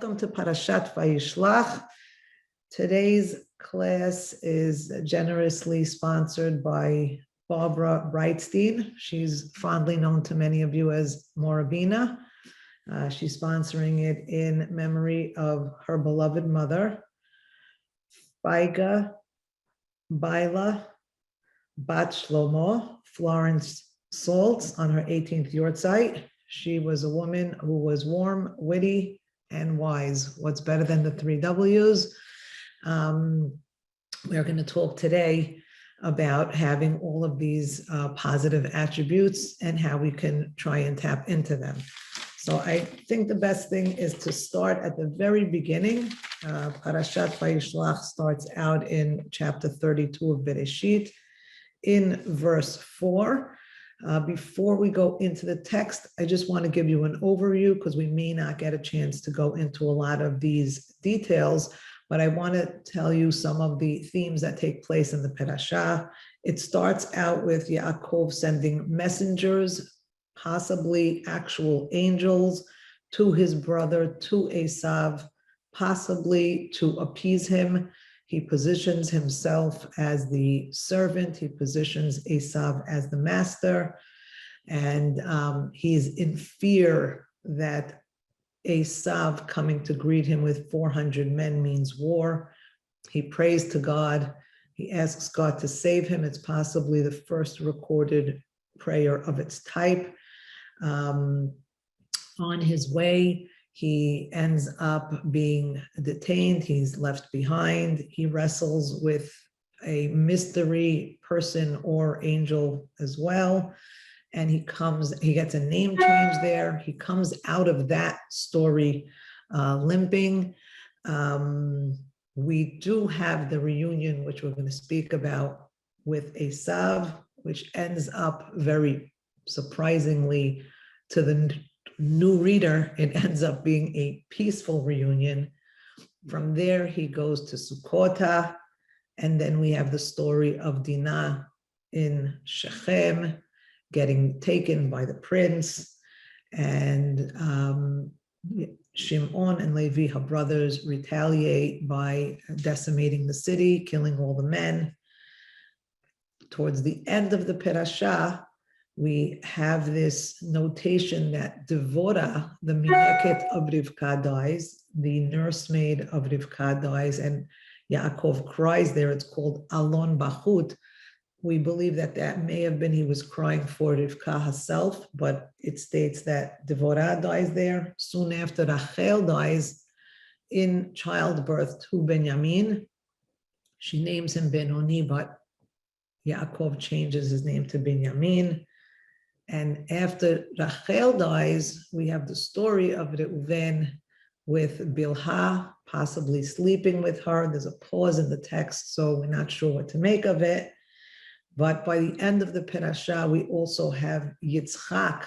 Welcome to Parashat Vayishlach. Today's class is generously sponsored by Barbara Breitstein. She's fondly known to many of you as Morabina. She's sponsoring it in memory of her beloved mother, Faiga Baila Bat Shlomo Florence Saltz, on her 18th yahrzeit. She was a woman who was warm, witty, and wise. What's better than the three W's? We're going to talk today about having all of these positive attributes and how we can try and tap into them. So I think the best thing is to start at the very beginning. Parashat Vayishlach starts out in chapter 32 of Bereshit in verse 4. Before we go into the text, I just want to give you an overview because we may not get a chance to go into a lot of these details, but I want to tell you some of the themes that take place in the Parashah. It starts out with Yaakov sending messengers, possibly actual angels, to his brother, to Asav, possibly to appease him. He positions himself as the servant. He positions Asav as the master. And he's in fear that Asav coming to greet him with 400 men means war. He prays to God. He asks God to save him. It's possibly the first recorded prayer of its type. On his way, he ends up being detained. He's left behind. He wrestles with a mystery person or angel as well. And he gets a name change there. He comes out of that story limping. We do have the reunion, which we're going to speak about with Asav, which ends up very surprisingly to the new reader, it ends up being a peaceful reunion. From there, he goes to Sukkot, and then we have the story of Dinah in Shechem, getting taken by the prince, and Shimon and Levi, her brothers, retaliate by decimating the city, killing all the men. Towards the end of the Parashah, we have this notation that Devorah, the Mineket of Rivka, dies, the nursemaid of Rivka dies, and Yaakov cries there. It's called Alon Bachut. We believe that that may have been he was crying for Rivka herself, but it states that Devorah dies there. Soon after, Rachel dies in childbirth to Benjamin. She names him Benoni, but Yaakov changes his name to Benjamin. And after Rachel dies, we have the story of Reuven with Bilhah, possibly sleeping with her. There's a pause in the text, so we're not sure what to make of it. But by the end of the Parashah, we also have Yitzchak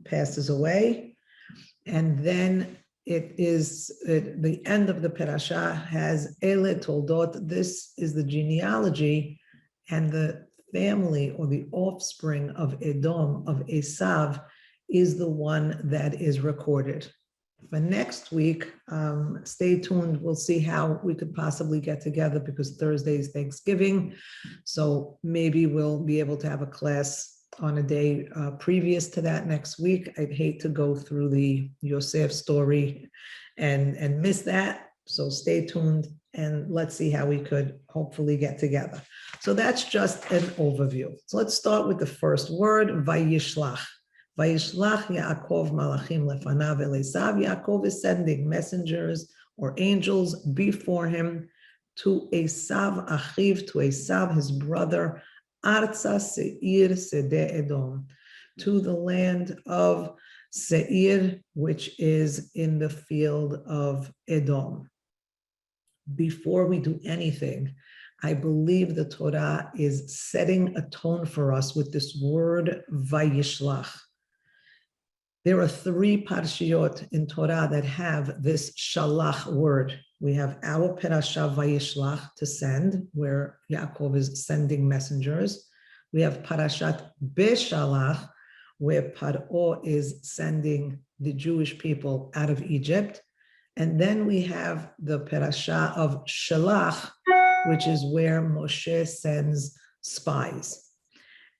passes away. And then the end of the Parashah has Ele Toldot. This is the genealogy and the family or the offspring of Edom, of Asav, is the one that is recorded. For next week, stay tuned. We'll see how we could possibly get together because Thursday is Thanksgiving. So maybe we'll be able to have a class on a day previous to that next week. I'd hate to go through the Yosef story and miss that. So stay tuned and let's see how we could hopefully get together. So that's just an overview. So let's start with the first word, Vayishlach. Vayishlach Yaakov malachim lefanav el Esav. Yaakov is sending messengers or angels before him to Esav achiv, to Esav, his brother, Arza Seir Sede Edom, to the land of Seir, which is in the field of Edom. Before we do anything, I believe the Torah is setting a tone for us with this word Vayishlach. There are 3 parshiyot in Torah that have this shalach word. We have our parasha Vayishlach, to send, where Yaakov is sending messengers. We have parashat Beshalach, where Paro is sending the Jewish people out of Egypt. And then we have the parasha of Shalach, which is where Moshe sends spies.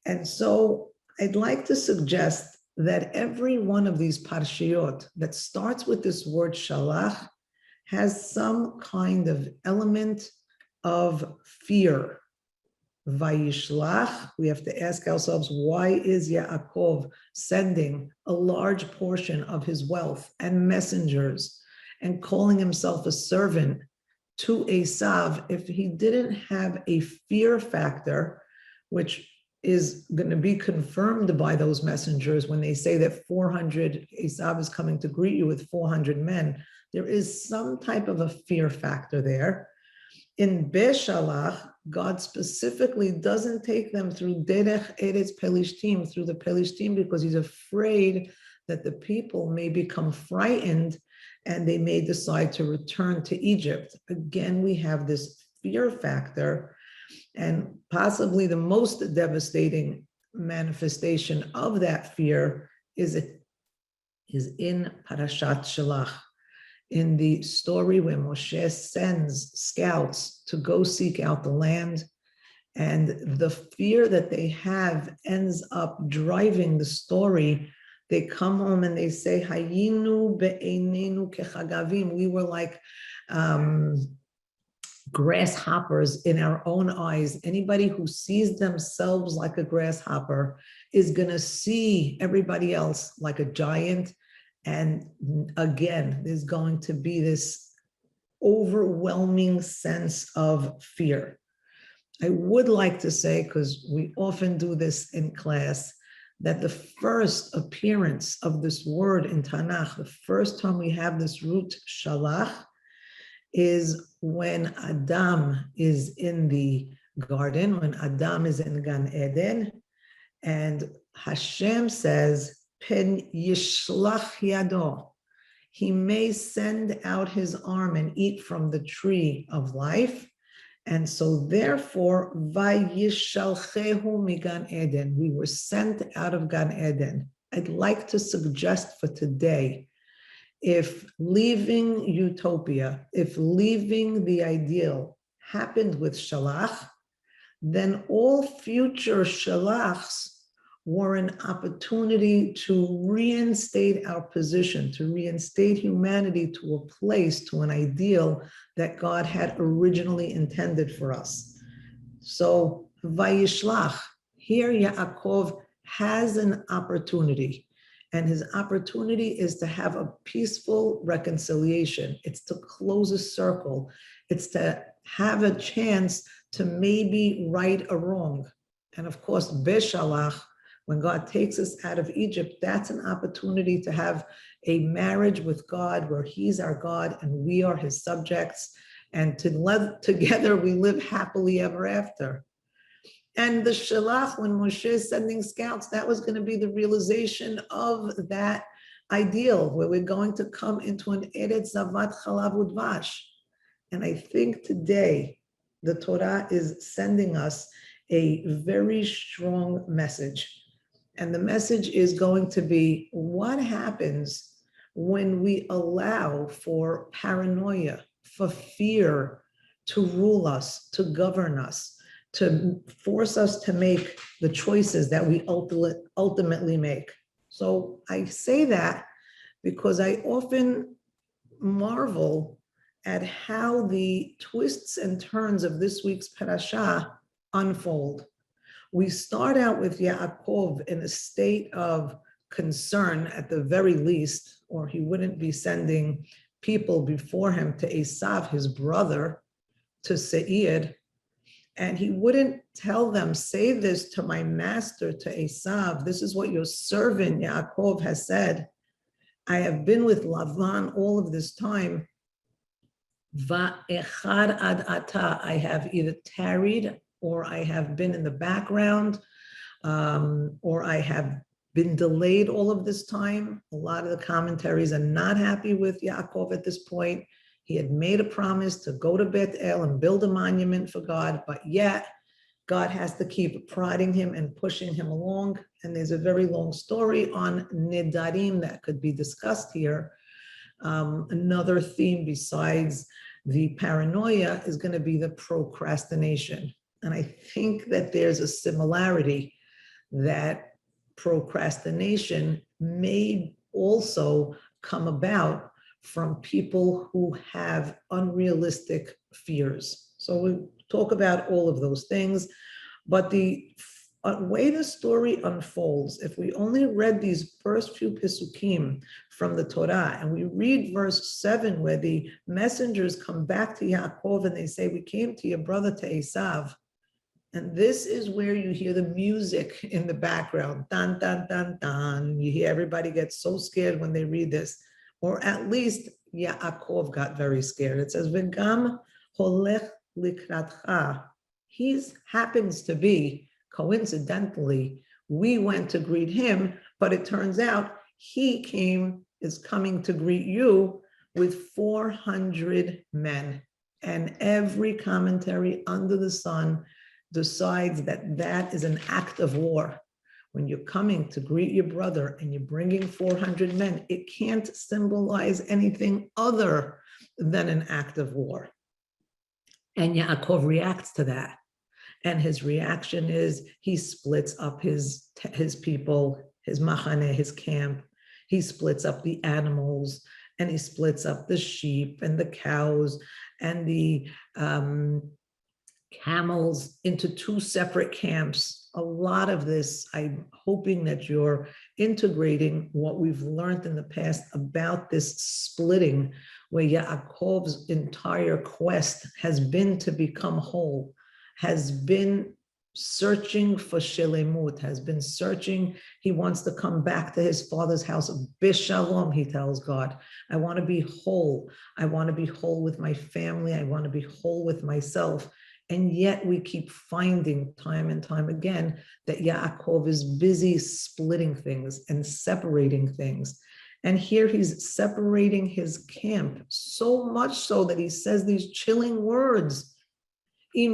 And so I'd like to suggest that every one of these parshiyot that starts with this word Shalach has some kind of element of fear. Vayishlah, we have to ask ourselves, why is Yaakov sending a large portion of his wealth and messengers and calling himself a servant to Asav if he didn't have a fear factor, which is going to be confirmed by those messengers when they say that 400, Asav is coming to greet you with 400 men. There is some type of a fear factor there. In Beshalach, God specifically doesn't take them through Derech Eretz Pelishtim, through the Pelishtim, because he's afraid that the people may become frightened and they may decide to return to Egypt. Again, we have this fear factor, and possibly the most devastating manifestation of that fear is in Parashat Shalach, in the story where Moshe sends scouts to go seek out the land, and the fear that they have ends up driving the story. They come home and they say, Hayinu be'einenu kechagavim. We were like grasshoppers in our own eyes. Anybody who sees themselves like a grasshopper is going to see everybody else like a giant. And again, there's going to be this overwhelming sense of fear. I would like to say, because we often do this in class, that the first appearance of this word in Tanakh, the first time we have this root shalach, is when Adam is in the garden, when Adam is in Gan Eden, and Hashem says, Pen yishlach yado. He may send out his arm and eat from the tree of life. And so therefore, vayishalchehu migan Eden. We were sent out of Gan Eden. I'd like to suggest for today, if leaving utopia, if leaving the ideal happened with Shalach, then all future Shalachs were an opportunity to reinstate our position, to reinstate humanity to a place, to an ideal that God had originally intended for us. So, Vayishlach, here Yaakov has an opportunity, and his opportunity is to have a peaceful reconciliation. It's to close a circle. It's to have a chance to maybe right a wrong. And of course, Beshalach, when God takes us out of Egypt, that's an opportunity to have a marriage with God where he's our God and we are his subjects, and to live together, we live happily ever after. And the Shalach, when Moshe is sending scouts, that was going to be the realization of that ideal, where we're going to come into an Eretz Zavat Chalav Udvash. And I think today, the Torah is sending us a very strong message. And the message is going to be, what happens when we allow for paranoia, for fear to rule us, to govern us, to force us to make the choices that we ultimately make? So I say that because I often marvel at how the twists and turns of this week's parasha unfold. We start out with Yaakov in a state of concern at the very least, or he wouldn't be sending people before him to Asav, his brother, to Seir, and he wouldn't tell them, say this to my master, to Asav. This is what your servant Yaakov has said. I have been with Lavan all of this time. Va'echad ad ata, I have either tarried or I have been in the background, or I have been delayed all of this time. A lot of the commentaries are not happy with Yaakov at this point. He had made a promise to go to Beth El and build a monument for God, but yet God has to keep prodding him and pushing him along. And there's a very long story on Nidarim that could be discussed here. Another theme besides the paranoia is going to be the procrastination. And I think that there's a similarity that procrastination may also come about from people who have unrealistic fears. So we'll talk about all of those things, but the way the story unfolds, if we only read these first few Pisukim from the Torah, and we read verse 7, where the messengers come back to Yaakov and they say, we came to your brother, to Asav. And this is where you hear the music in the background. Dun, dun, dun, dun. You hear everybody get so scared when they read this. Or at least Yaakov got very scared. It says, V'gam holech likratcha. He happens to be, coincidentally, we went to greet him, but it turns out he is coming to greet you with 400 men. And every commentary under the sun decides that that is an act of war. When you're coming to greet your brother and you're bringing 400 men, it can't symbolize anything other than an act of war. And Yaakov reacts to that. And his reaction is he splits up his people, his machane, his camp. He splits up the animals, and he splits up the sheep and the cows and the camels into two separate camps. A lot of this, I'm hoping that you're integrating what we've learned in the past about this splitting, where Yaakov's entire quest has been to become whole, has been searching for Shelemut, has been searching. He wants to come back to his father's house of Bishalom, he tells God. I want to be whole. I want to be whole with my family. I want to be whole with myself. And yet we keep finding time and time again that Yaakov is busy splitting things and separating things. And here he's separating his camp, so much so that he says these chilling words. If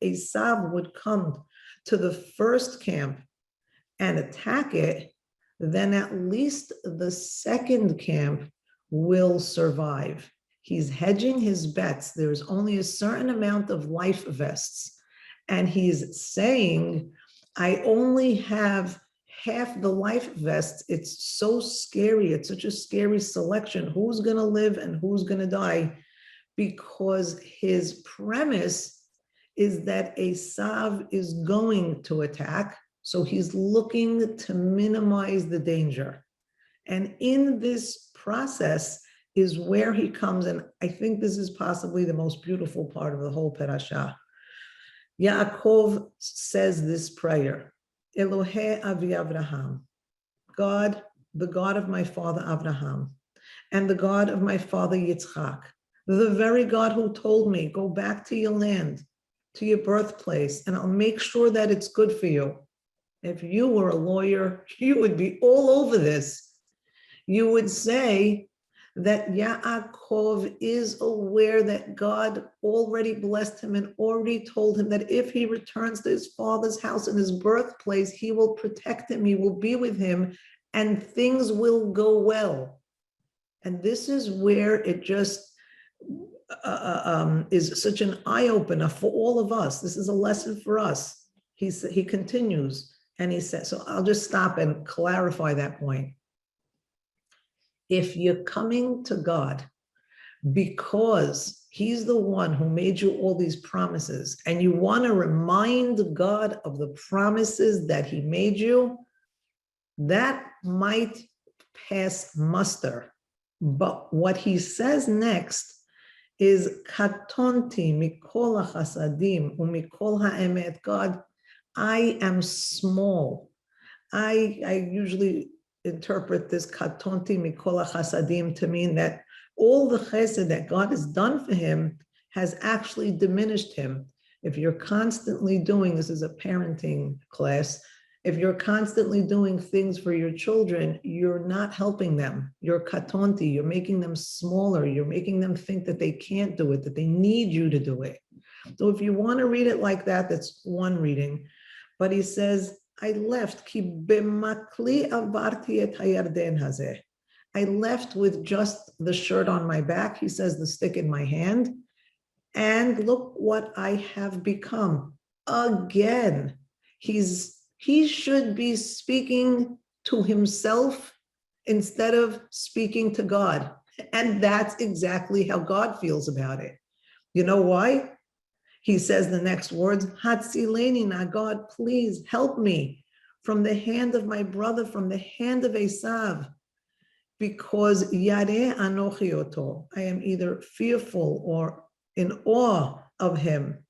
Asav would come to the first camp and attack it, then at least the second camp will survive. He's hedging his bets. There's only a certain amount of life vests. And he's saying, I only have half the life vests. It's so scary. It's such a scary selection. Who's going to live and who's going to die? Because his premise is that Asav is going to attack. So he's looking to minimize the danger. And in this process is where he comes, and I think this is possibly the most beautiful part of the whole parasha. Yaakov says this prayer, Elohei Avi Avraham, God, the God of my father Abraham, and the God of my father Yitzchak, the very God who told me, go back to your land, to your birthplace, and I'll make sure that it's good for you. If you were a lawyer, you would be all over this. You would say that Yaakov is aware that God already blessed him and already told him that if he returns to his father's house in his birthplace, he will protect him, he will be with him, and things will go well. And this is where it just is such an eye-opener for all of us. This is a lesson for us. He continues, and he says, so I'll just stop and clarify that point. If you're coming to God because he's the one who made you all these promises, and you want to remind God of the promises that he made you, that might pass muster. But what he says next is katonti mikol hachasadim umikol ha'emet. God, I am small. I usually interpret this katonti mikol hachasadim to mean that all the chesed that God has done for him has actually diminished him. If you're constantly doing, this is a parenting class, if you're constantly doing things for your children, you're not helping them. You're katonti, you're making them smaller, you're making them think that they can't do it, that they need you to do it. So if you want to read it like that, that's one reading. But he says, I left. Ki b'makli avarti et hayarden hazeh. I left with just the shirt on my back. He says the stick in my hand. And look what I have become. Again, he should be speaking to himself instead of speaking to God. And that's exactly how God feels about it. You know why? He says the next words, Hatzileni na, God, please help me from the hand of my brother, from the hand of Asav, because Yareh anochi oto, I am either fearful or in awe of him.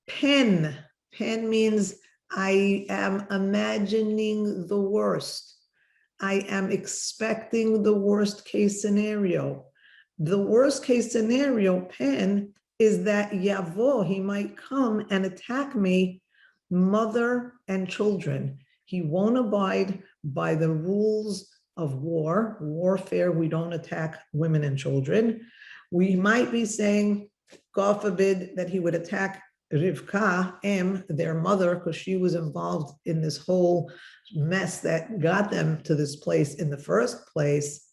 Pen means I am imagining the worst. I am expecting the worst case scenario. The worst case scenario, pen, is that Yavo, he might come and attack me, mother and children. He won't abide by the rules of warfare. We don't attack women and children. We might be saying, God forbid, that he would attack Rivka, their mother, because she was involved in this whole mess that got them to this place in the first place.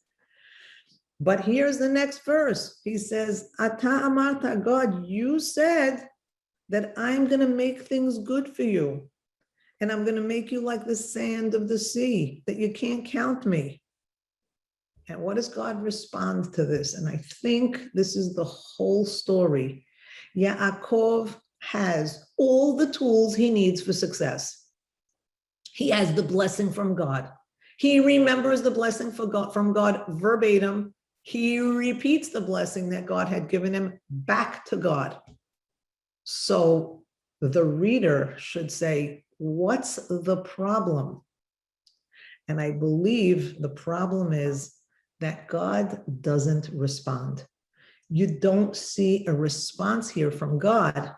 But here's the next verse. He says, Ata amarta, God, you said that I'm going to make things good for you. And I'm going to make you like the sand of the sea, that you can't count me. And what does God respond to this? And I think this is the whole story. Yaakov has all the tools he needs for success. He has the blessing from God. He remembers the blessing from God verbatim. He repeats the blessing that God had given him back to God. So the reader should say, what's the problem? And I believe the problem is that God doesn't respond. You don't see a response here from God,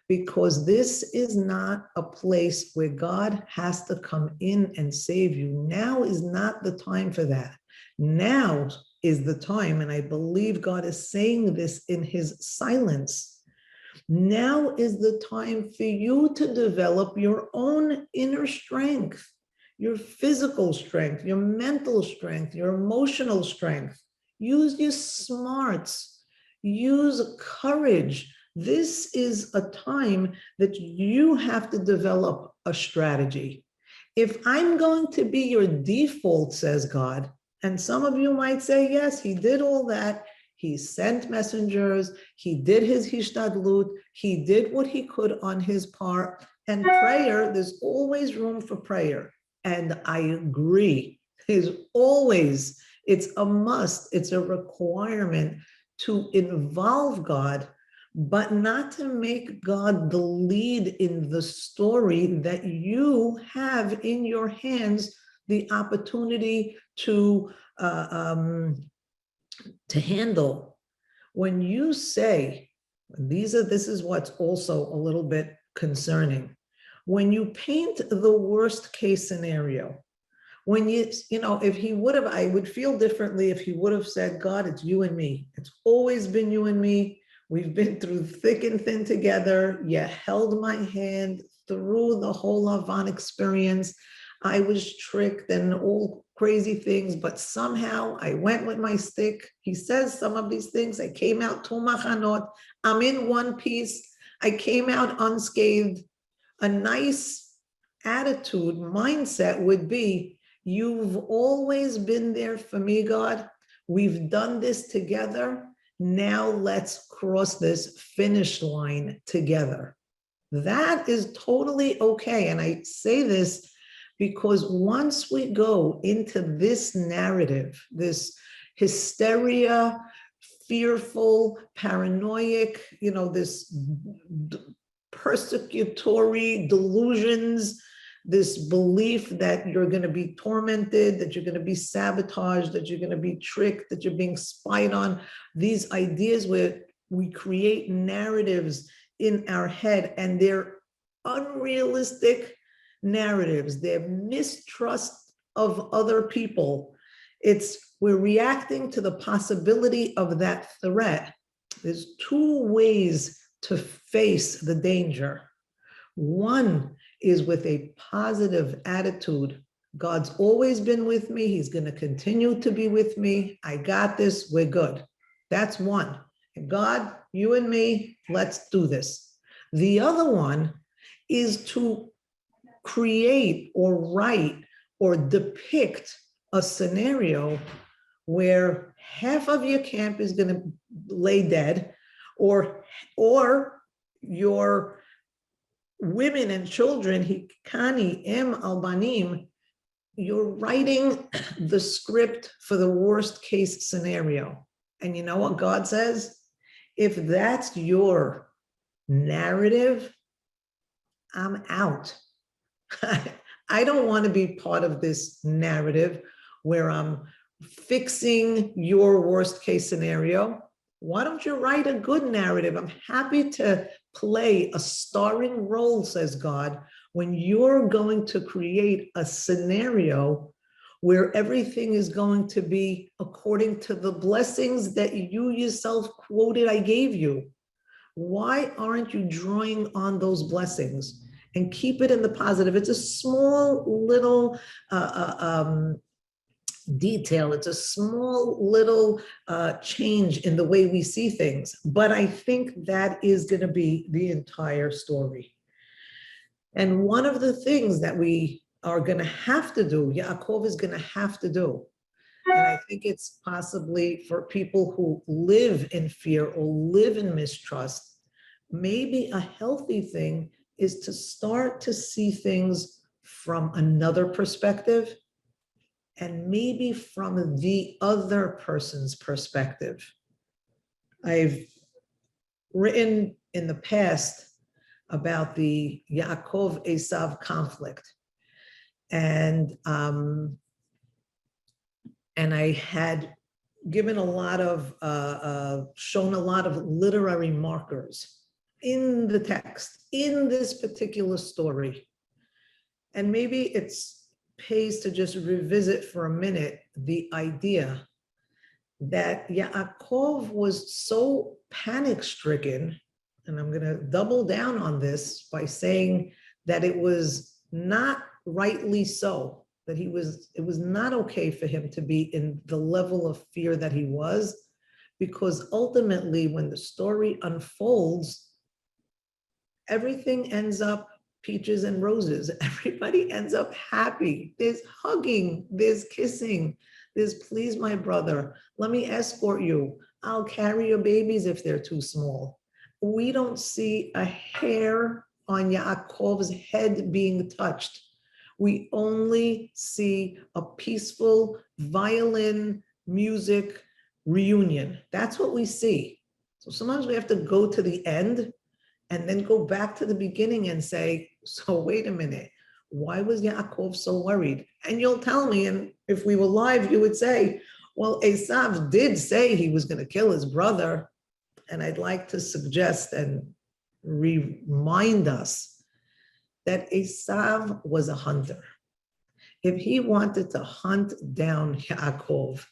because this is not a place where God has to come in and save you. Now is not the time for that. Now is the time, and I believe God is saying this in his silence. Now is the time for you to develop your own inner strength, your physical strength, your mental strength, your emotional strength. Use your smarts, use courage. This is a time that you have to develop a strategy. If I'm going to be your default, says God, and some of you might say, yes, he did all that. He sent messengers. He did his hishtadlut. He did what he could on his part. And prayer, there's always room for prayer. And I agree. It's a must. It's a requirement to involve God, but not to make God the lead in the story that you have in your hands the opportunity to handle. When you say, this is what's also a little bit concerning. When you paint the worst case scenario, when if he would have, I would feel differently if he would have said, God, it's you and me. It's always been you and me. We've been through thick and thin together. You held my hand through the whole Lavan experience. I was tricked and all crazy things, but somehow I went with my stick. He says some of these things. I came out to machanot. I'm in one piece. I came out unscathed. A nice attitude, mindset would be, you've always been there for me, God. We've done this together. Now let's cross this finish line together. That is totally okay. And I say this because once we go into this narrative, this hysteria, fearful, paranoid, this persecutory delusions, this belief that you're going to be tormented, that you're going to be sabotaged, that you're going to be tricked, that you're being spied on, these ideas where we create narratives in our head, and they're unrealistic narratives. They're mistrust of other people. We're reacting to the possibility of that threat. There's two ways to face the danger. One is with a positive attitude. God's always been with me. He's going to continue to be with me. I got this. We're good. That's one. God, you and me, let's do this. The other one is to create or write or depict a scenario where half of your camp is going to lay dead, or your women and children, hikani em albanim, you're writing the script for the worst case scenario. And you know what God says? If that's your narrative, I'm out. I don't want to be part of this narrative where I'm fixing your worst case scenario. Why don't you write a good narrative? I'm happy to play a starring role, says God, when you're going to create a scenario where everything is going to be according to the blessings that you yourself quoted I gave you. Why aren't you drawing on those blessings and keep it in the positive? It's a small little detail. It's a small little change in the way we see things. But I think that is going to be the entire story. And one of the things that we are going to have to do, Yaakov is going to have to do, and I think it's possibly for people who live in fear or live in mistrust, maybe a healthy thing is to start to see things from another perspective, and maybe from the other person's perspective. I've written in the past about the Yaakov Asav conflict. And I had given a lot of, shown a lot of literary markers in the text, in this particular story. And maybe it's pays to just revisit for a minute the idea that Yaakov was so panic-stricken, and I'm going to double down on this by saying that it was not rightly so, that it was not okay for him to be in the level of fear that he was, because ultimately when the story unfolds, everything ends up peaches and roses. Everybody ends up happy. There's hugging, there's kissing, there's please my brother, let me escort you, I'll carry your babies if they're too small. We don't see a hair on Yaakov's head being touched. We only see a peaceful violin music reunion. That's what we see. So sometimes we have to go to the end and then go back to the beginning and say, so wait a minute, why was Yaakov so worried? And you'll tell me, and if we were live, you would say, well, Asav did say he was going to kill his brother. And I'd like to suggest and remind us that Asav was a hunter. If he wanted to hunt down Yaakov,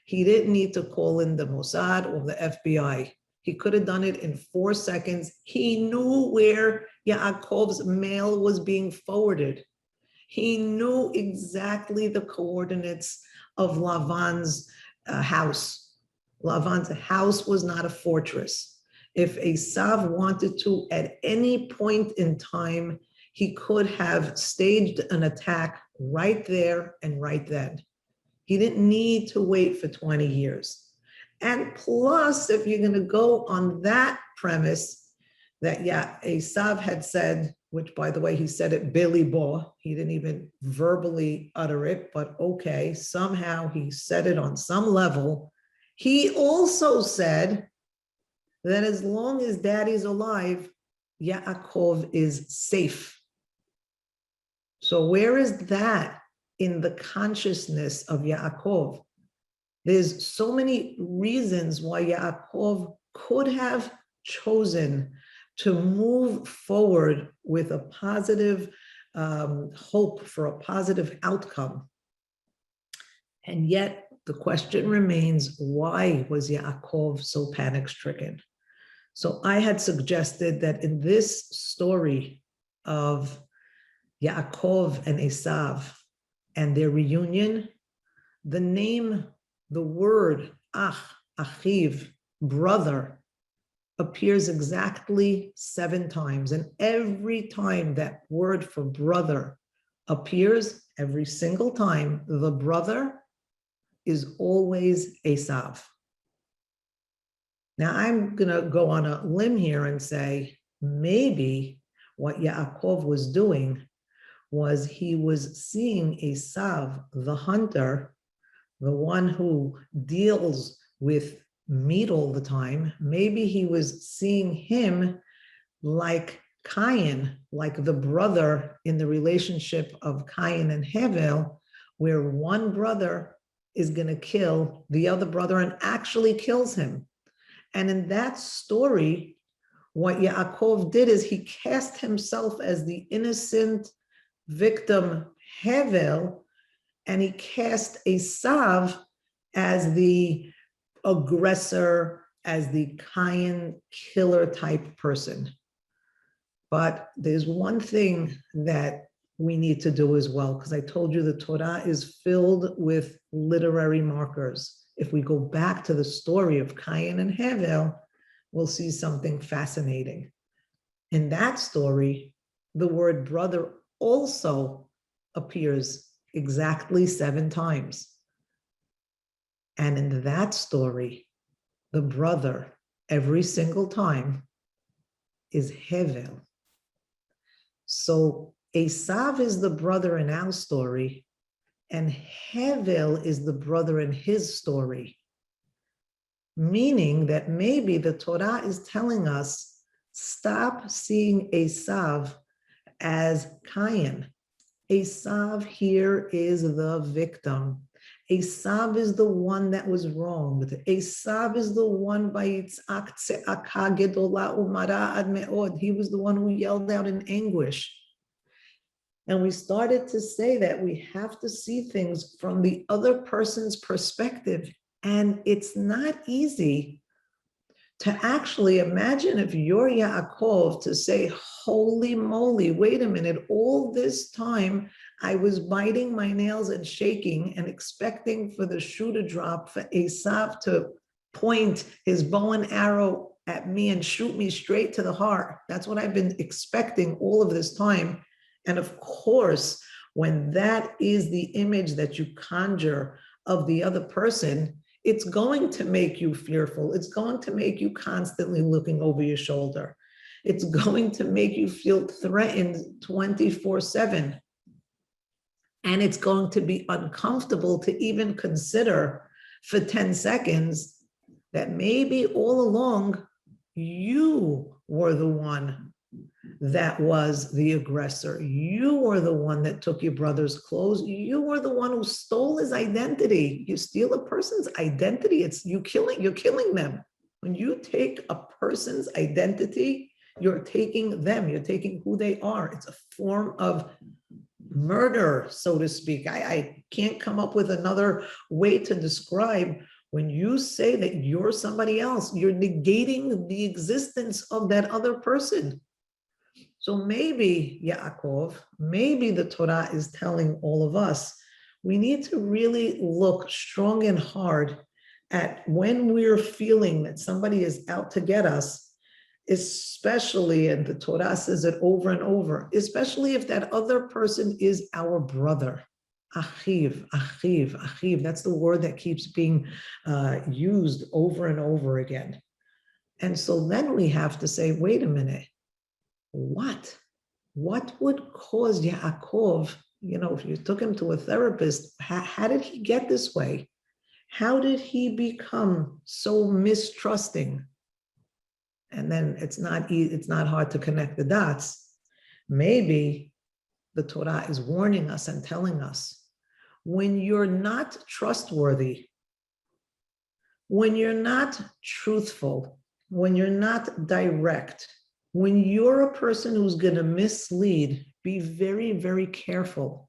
he didn't need to call in the Mossad or the FBI. He could have done it in 4 seconds. He knew where Yaakov's mail was being forwarded. He knew exactly the coordinates of Lavan's house. Lavan's house was not a fortress. If Asav wanted to, at any point in time, he could have staged an attack right there and right then. He didn't need to wait for 20 years. And plus, if you're going to go on that premise that, Asav had said, which by the way, he said it Billy Bo, he didn't even verbally utter it, but okay, somehow he said it on some level. He also said that as long as daddy's alive, Yaakov is safe. So where is that in the consciousness of Yaakov? There's so many reasons why Yaakov could have chosen to move forward with a positive hope for a positive outcome. And yet the question remains, why was Yaakov so panic-stricken? So I had suggested that in this story of Yaakov and Asav and their reunion, the name, the word ach, achiv, brother, appears exactly 7 times. And every time that word for brother appears, every single time, the brother is always Asav. Now, I'm going to go on a limb here and say, maybe what Yaakov was doing was he was seeing Asav, the hunter, the one who deals with meat all the time. Maybe he was seeing him like Cain, like the brother in the relationship of Cain and Hevel, where one brother is going to kill the other brother and actually kills him. And in that story, what Yaakov did is he cast himself as the innocent victim Hevel, and he cast Asav as the aggressor, as the Cain killer type person. But there's one thing that we need to do as well, because I told you the Torah is filled with literary markers. If we go back to the story of Cain and Hevel, we'll see something fascinating. In that story, the word brother also appears exactly 7 times. And in that story, the brother, every single time, is Hevel. So Asav is the brother in our story, and Hevel is the brother in his story. Meaning that maybe the Torah is telling us, stop seeing Asav as Cain. Asav here is the victim. Asav is the one that was wronged. Asav is the one by Yitzhak tze'aka gedola umara ad me'od. He was the one who yelled out in anguish. And we started to say that we have to see things from the other person's perspective. And it's not easy to actually imagine if you're Yaakov to say, holy moly, wait a minute, all this time I was biting my nails and shaking and expecting for the shoe to drop, for Asav to point his bow and arrow at me and shoot me straight to the heart. That's what I've been expecting all of this time. And of course, when that is the image that you conjure of the other person, it's going to make you fearful. It's going to make you constantly looking over your shoulder. It's going to make you feel threatened 24/7. And it's going to be uncomfortable to even consider for 10 seconds that maybe all along you were the one that was the aggressor. You were the one that took your brother's clothes. You were the one who stole his identity. You steal a person's identity, you're killing them. When you take a person's identity, you're taking them, you're taking who they are. It's a form of murder, so to speak. I can't come up with another way to describe when you say that you're somebody else, you're negating the existence of that other person. So maybe, Yaakov, maybe the Torah is telling all of us, we need to really look strong and hard at when we're feeling that somebody is out to get us, especially, and the Torah says it over and over, especially if that other person is our brother. Achiv, achiv, achiv. That's the word that keeps being used over and over again. And so then we have to say, wait a minute. What would cause Yaakov, if you took him to a therapist, how did he get this way? How did he become so mistrusting? And then it's not hard to connect the dots. Maybe the Torah is warning us and telling us, when you're not trustworthy, when you're not truthful, when you're not direct, when you're a person who's going to mislead, be very, very careful.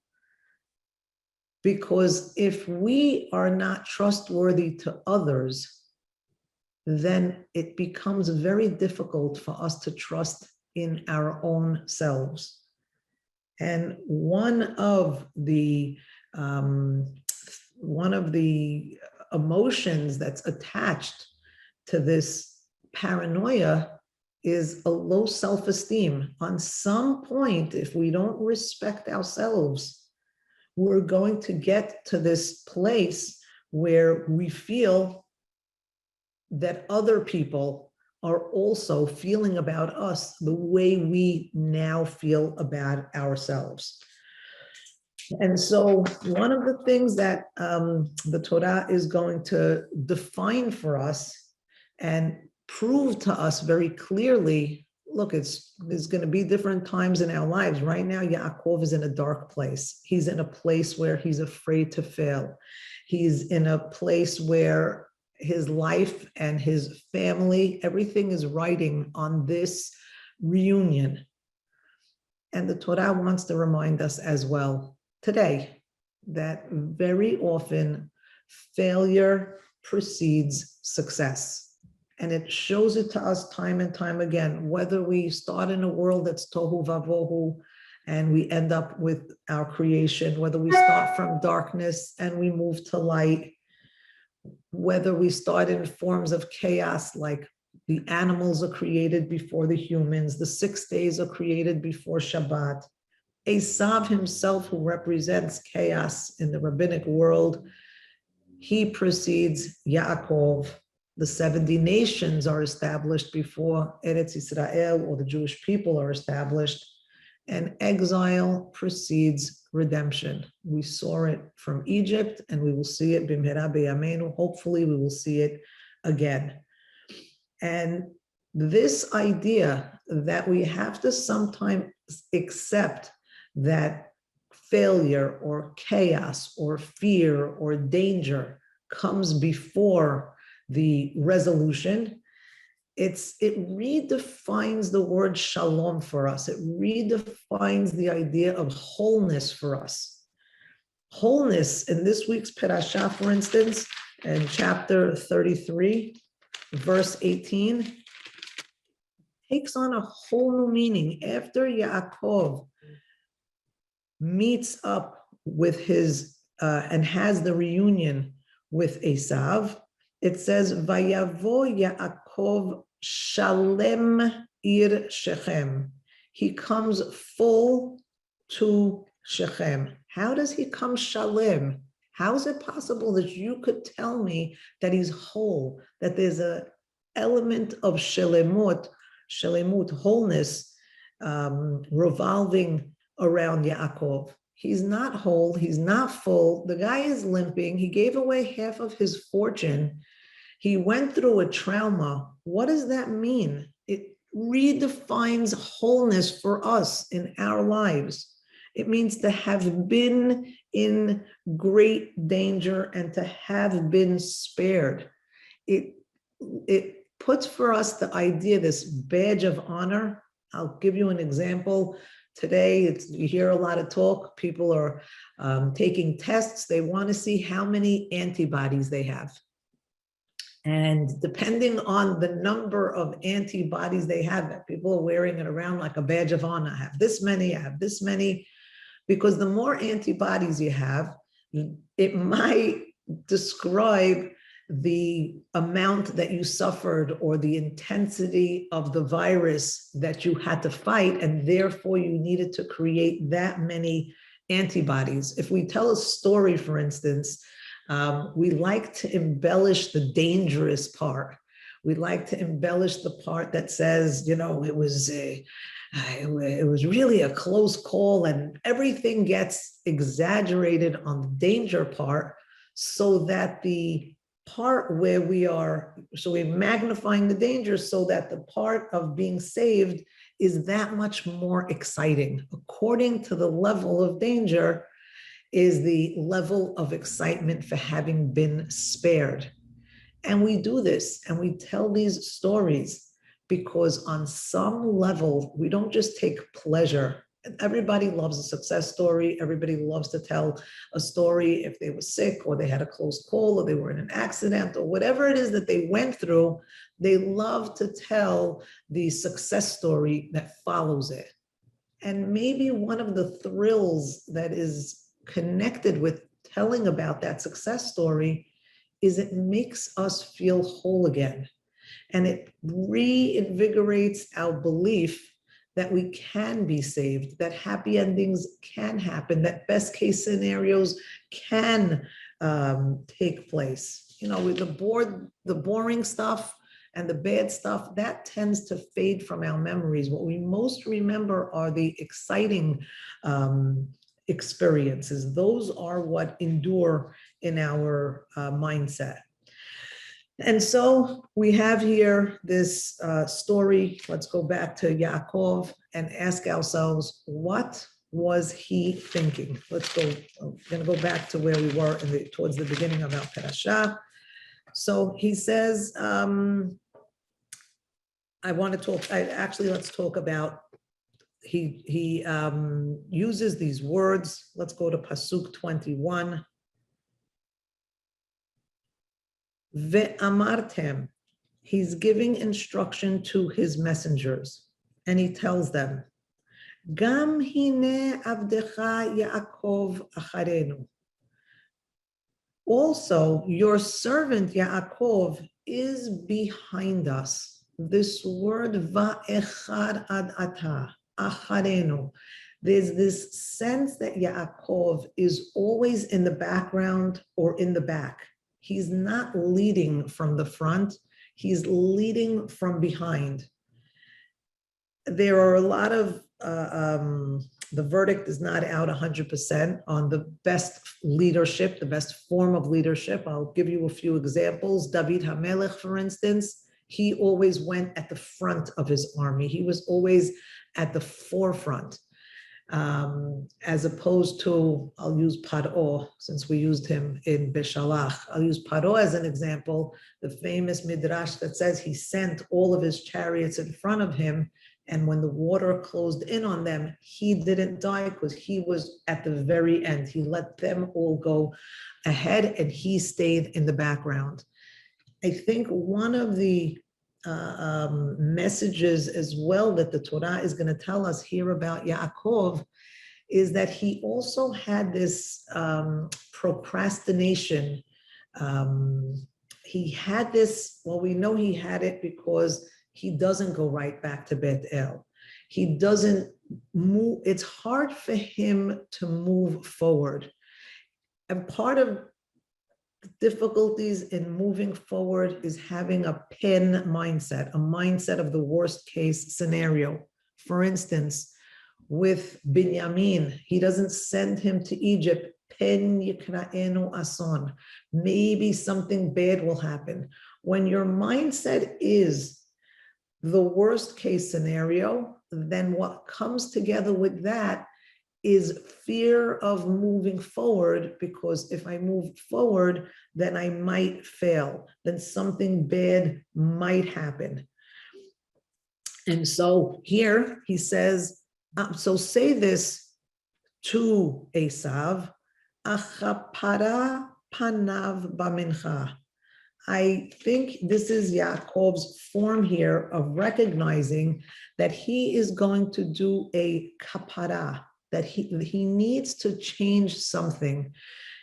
Because if we are not trustworthy to others, then it becomes very difficult for us to trust in our own selves. And one of the emotions that's attached to this paranoia is a low self-esteem. On some point, if we don't respect ourselves, we're going to get to this place where we feel that other people are also feeling about us the way we now feel about ourselves. And so one of the things that the Torah is going to define for us and prove to us very clearly, look, there's going to be different times in our lives. Right now, Yaakov is in a dark place. He's in a place where he's afraid to fail. He's in a place where his life and his family, everything is riding on this reunion. And the Torah wants to remind us as well today that very often failure precedes success. And it shows it to us time and time again, whether we start in a world that's tohu vavohu and we end up with our creation, whether we start from darkness and we move to light, whether we start in forms of chaos, like the animals are created before the humans, the 6 days are created before Shabbat. Asav himself, who represents chaos in the rabbinic world, he precedes Yaakov. The 70 nations are established before Eretz Israel, or the Jewish people are established, and exile precedes redemption. We saw it from Egypt, and we will see it b'mhera b'yameinu. Hopefully, we will see it again. And this idea that we have to sometimes accept that failure or chaos or fear or danger comes before the resolution, it redefines the word shalom for us. It redefines the idea of wholeness for us. Wholeness in this week's Perashah, for instance, in chapter 33, verse 18, takes on a whole new meaning. After Yaakov meets up with his, and has the reunion with Asav, it says, Vayavo Yaakov Shalem Ir Shechem. He comes full to Shechem. How does he come Shalem? How is it possible that you could tell me that he's whole, that there's an element of Shelemut, wholeness, revolving around Yaakov? He's not whole, he's not full. The guy is limping. He gave away half of his fortune. He went through a trauma. What does that mean? It redefines wholeness for us in our lives. It means to have been in great danger and to have been spared. It puts for us the idea, this badge of honor. I'll give you an example. Today, you hear a lot of talk. People are taking tests. They want to see how many antibodies they have. And depending on the number of antibodies they have, that people are wearing it around like a badge of honor. I have this many, I have this many. Because the more antibodies you have, it might describe the amount that you suffered or the intensity of the virus that you had to fight, and therefore you needed to create that many antibodies. If we tell a story, for instance, we like to embellish the dangerous part. We like to embellish the part that says, it was really a close call, and everything gets exaggerated on the danger part, so that the part where we're magnifying the danger so that the part of being saved is that much more exciting. According to the level of danger is the level of excitement for having been spared. And we do this and we tell these stories because on some level, we don't just take pleasure. Everybody loves a success story. Everybody loves to tell a story if they were sick or they had a close call or they were in an accident or whatever it is that they went through. They love to tell the success story that follows it. And maybe one of the thrills that is connected with telling about that success story is it makes us feel whole again. And it reinvigorates our belief that we can be saved, that happy endings can happen, that best case scenarios can take place. You know, with the boring stuff and the bad stuff, that tends to fade from our memories. What we most remember are the exciting experiences. Those are what endure in our mindset. And so we have here this story. Let's go back to Yaakov and ask ourselves, what was he thinking? Let's go, I'm going to go back to where we were towards the beginning of our parasha. So he says, let's talk about, he uses these words. Let's go to Pasuk 21. Ve'amartem, he's giving instruction to his messengers, and he tells them, Gam hine avdecha Yaakov acharenu. Also, your servant Yaakov is behind us. This word va'echad ad ata, acharenu. There's this sense that Yaakov is always in the background or in the back. He's not leading from the front, he's leading from behind. There are a lot of, the verdict is not out 100% on the best leadership, the best form of leadership. I'll give you a few examples. David HaMelech, for instance, he always went at the front of his army. He was always at the forefront. As opposed to, I'll use Paro, since we used him in Beshalach. I'll use Paro as an example, the famous Midrash that says he sent all of his chariots in front of him, and when the water closed in on them, he didn't die because he was at the very end. He let them all go ahead and he stayed in the background. I think one of the messages as well that the Torah is going to tell us here about Yaakov is that he also had this procrastination. He had this, well, we know he had it because he doesn't go right back to Beth El. He doesn't move. It's hard for him to move forward. And part of difficulties in moving forward is having a pen mindset, a mindset of the worst case scenario. For instance, with Binyamin, he doesn't send him to Egypt. Pen yikra'enu ason. Maybe something bad will happen. When your mindset is the worst case scenario, then what comes together with that is fear of moving forward, because if I move forward, then I might fail, then something bad might happen. And so here he says, so say this to Asav, Achapara panav bamincha. I think this is Yaakov's form here of recognizing that he is going to do a kapara, that he needs to change something.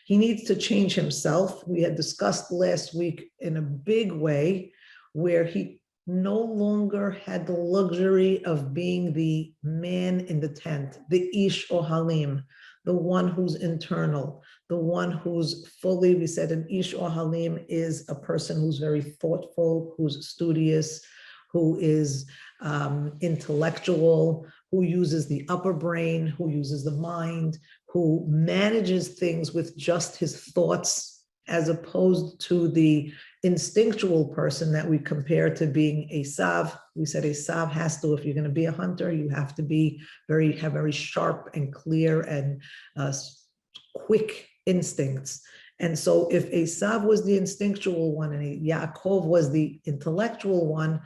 He needs to change himself. We had discussed last week in a big way where he no longer had the luxury of being the man in the tent, the ish ohalim, the one who's internal, the one who's fully, we said an ish ohalim is a person who's very thoughtful, who's studious, who is intellectual, who uses the upper brain, who uses the mind, who manages things with just his thoughts, as opposed to the instinctual person that we compare to being Asav. We said Asav has to, if you're going to be a hunter, you have to be have very sharp and clear and quick instincts. And so if Asav was the instinctual one and Yaakov was the intellectual one,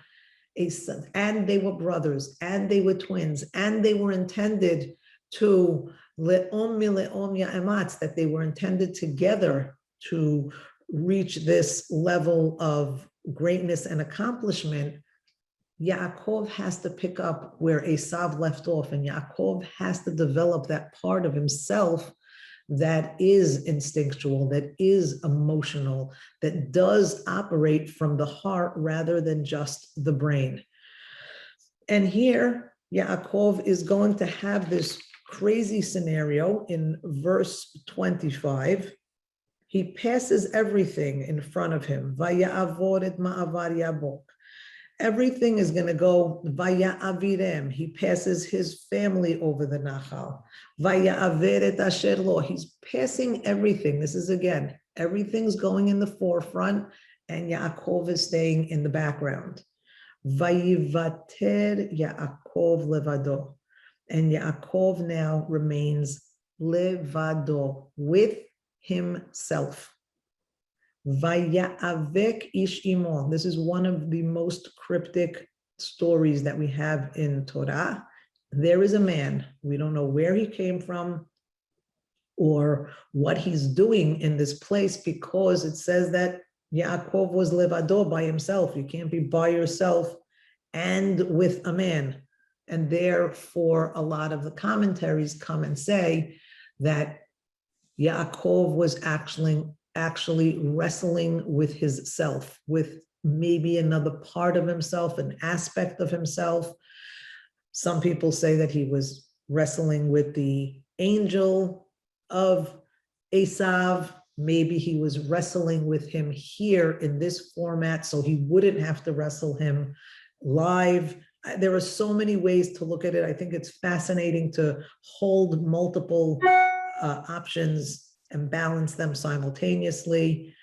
and they were brothers, and they were twins, and they were intended to le'om mile'om ya'ematz, that they were intended together to reach this level of greatness and accomplishment. Yaakov has to pick up where Asav left off, and Yaakov has to develop that part of himself that is instinctual, that is emotional, that does operate from the heart rather than just the brain. And here, Yaakov is going to have this crazy scenario in verse 25. He passes everything in front of him. Vaya'avor et ma'avar yabok. Everything is going to go vaya'avirem. He passes his family over the Nachal. Vaya'aver et asher lo. He's passing everything. This is again, everything's going in the forefront, and Yaakov is staying in the background. Vayivater Yaakov levado. And Yaakov now remains levado, with himself. Vaya'avek ish imo. This is one of the most cryptic stories that we have in Torah. There is a man, we don't know where he came from or what he's doing in this place, because it says that Yaakov was levado, by himself. You can't be by yourself and with a man. And therefore, a lot of the commentaries come and say that Yaakov was actually wrestling with his self, with maybe another part of himself, an aspect of himself. Some people say that he was wrestling with the angel of Asav. Maybe he was wrestling with him here in this format, so he wouldn't have to wrestle him live. There are so many ways to look at it. I think it's fascinating to hold multiple options and balance them simultaneously.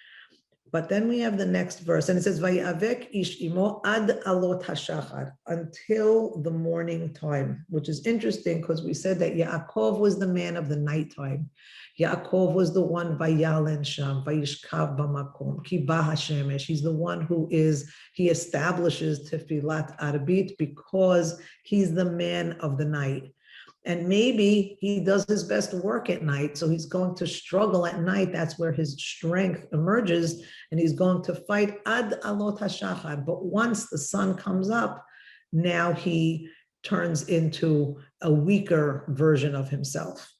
But then we have the next verse, and it says, "Vayavek ish imo ad alot hashachar," until the morning time, which is interesting because we said that Yaakov was the man of the nighttime. Yaakov was the one vayalen sham, vayishkav b'makom, ki ba hashemesh. He's the one he establishes tefillat arbit because he's the man of the night. And maybe he does his best work at night, so he's going to struggle at night. That's where his strength emerges, and he's going to fight ad alot hashachar. But once the sun comes up, now he turns into a weaker version of himself.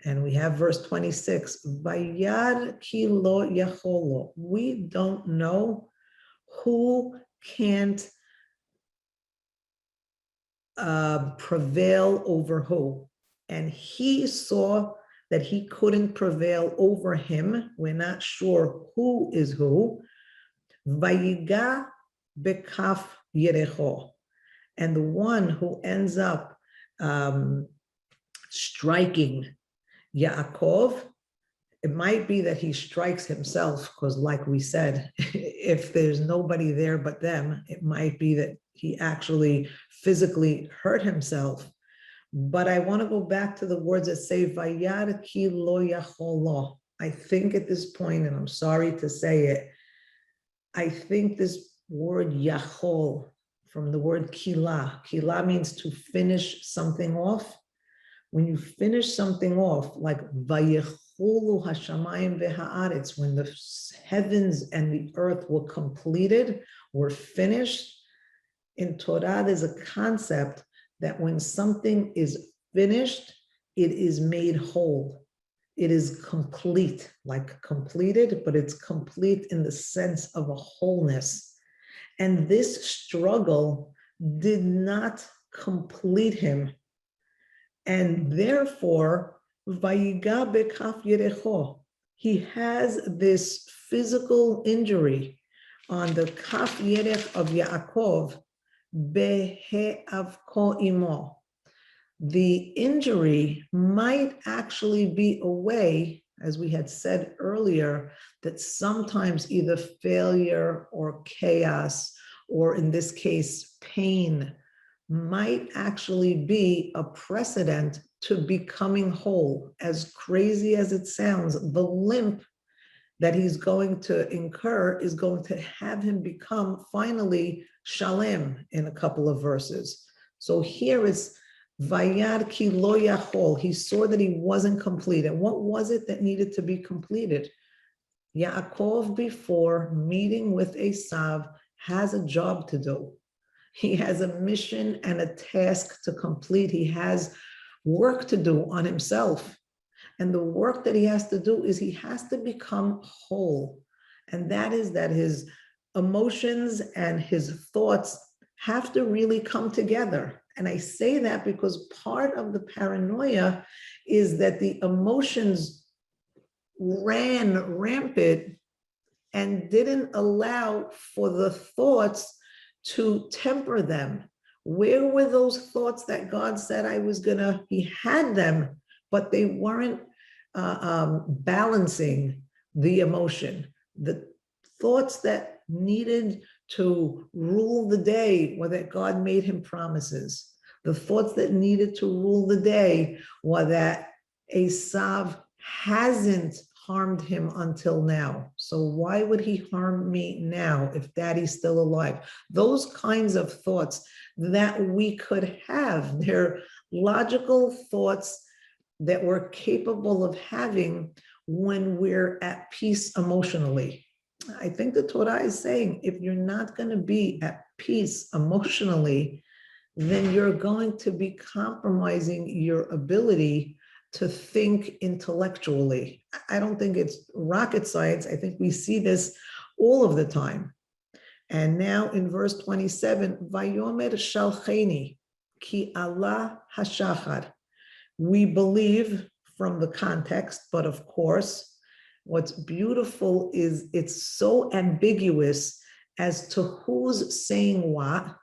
And we have verse 26, Vayar ki lo yacholo. We don't know who can't prevail over who. And he saw that he couldn't prevail over him. We're not sure who is who. Vayiga bekaf yerecho. And the one who ends up striking Yaakov, it might be that he strikes himself, because like we said, if there's nobody there but them, it might be that he actually physically hurt himself. But I want to go back to the words that say, Vayar ki lo yacholo. I think at this point, and I'm sorry to say it, I think this word yachol, from the word kila means to finish something off. When you finish something off, like vayechulu hashamayim v'haaretz, when the heavens and the earth were completed, were finished, in Torah there's a concept that when something is finished, it is made whole. It is complete, like completed, but it's complete in the sense of a wholeness. And this struggle did not complete him. And therefore, Vayiga bekaf yerecho, he has this physical injury on the kaf yerech of Yaakov, behe'avko imo. The injury might actually be a way, as we had said earlier, that sometimes either failure or chaos, or in this case, pain, might actually be a precedent to becoming whole. As crazy as it sounds, the limp that he's going to incur is going to have him become finally shalem in a couple of verses. So here it's Vayar ki lo yachol. He saw that he wasn't complete. And what was it that needed to be completed? Yaakov, before meeting with Asav, has a job to do. He has a mission and a task to complete. He has work to do on himself. And the work that he has to do is he has to become whole. And that is that his emotions and his thoughts have to really come together. And I say that because part of the paranoia is that the emotions ran rampant and didn't allow for the thoughts to temper them. Where were those thoughts that God said he had them, but they weren't balancing the emotion. The thoughts that needed to rule the day were that God made him promises. The thoughts that needed to rule the day were that Asav hasn't harmed him until now. So why would he harm me now if daddy's still alive? Those kinds of thoughts that we could have, they're logical thoughts that we're capable of having when we're at peace emotionally. I think the Torah is saying, if you're not going to be at peace emotionally, then you're going to be compromising your ability to think intellectually. I don't think it's rocket science. I think we see this all of the time. And now in verse 27, Vayomer shalcheni ki Allah hashachar. We believe from the context, but of course, what's beautiful is it's so ambiguous as to who's saying what.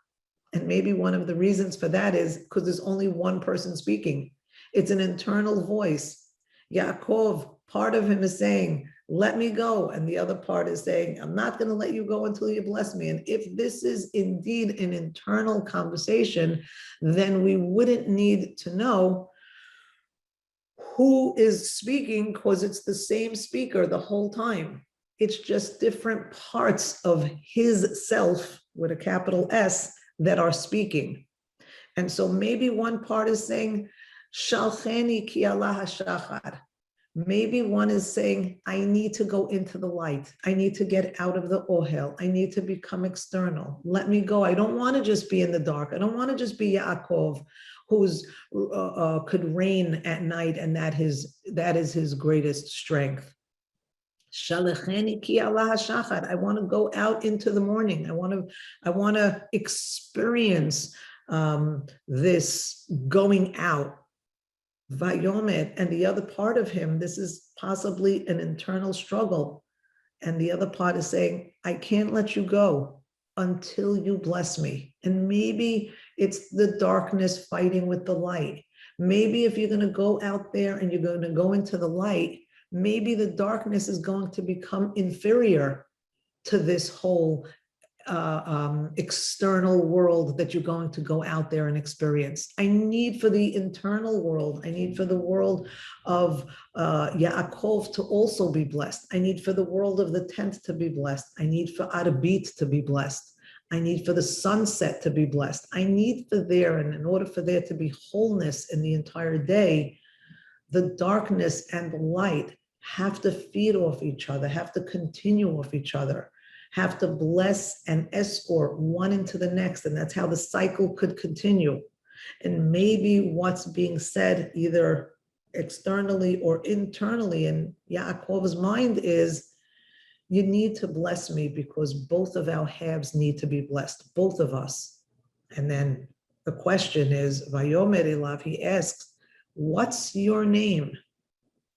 And maybe one of the reasons for that is because there's only one person speaking. It's an internal voice. Yaakov, part of him is saying, let me go. And the other part is saying, I'm not going to let you go until you bless me. And if this is indeed an internal conversation, then we wouldn't need to know who is speaking because it's the same speaker the whole time. It's just different parts of his self with a capital S that are speaking. And so maybe one part is saying, Shalcheni ki Allah hashachar. Maybe one is saying, I need to go into the light. I need to get out of the ohel. I need to become external. Let me go. I don't want to just be in the dark. I don't want to just be Yaakov, who's could reign at night, and that is his greatest strength. Shalcheni ki Allah hashachar. I want to go out into the morning. I want to experience this going out. Vayomet, and the other part of him, this is possibly an internal struggle. And the other part is saying, I can't let you go until you bless me. And maybe it's the darkness fighting with the light. Maybe if you're going to go out there and you're going to go into the light, maybe the darkness is going to become inferior to this whole external world that you're going to go out there and experience. I need for the internal world. I need for the world of Yaakov to also be blessed. I need for the world of the tent to be blessed. I need for Arabit to be blessed. I need for the sunset to be blessed. I need for there, and in order for there to be wholeness in the entire day, the darkness and the light have to feed off each other, have to continue off each other, have to bless and escort one into the next. And that's how the cycle could continue. And maybe what's being said either externally or internally in Yaakov's mind is, you need to bless me because both of our halves need to be blessed, both of us. And then the question is, Vayomer elav, he asks, what's your name?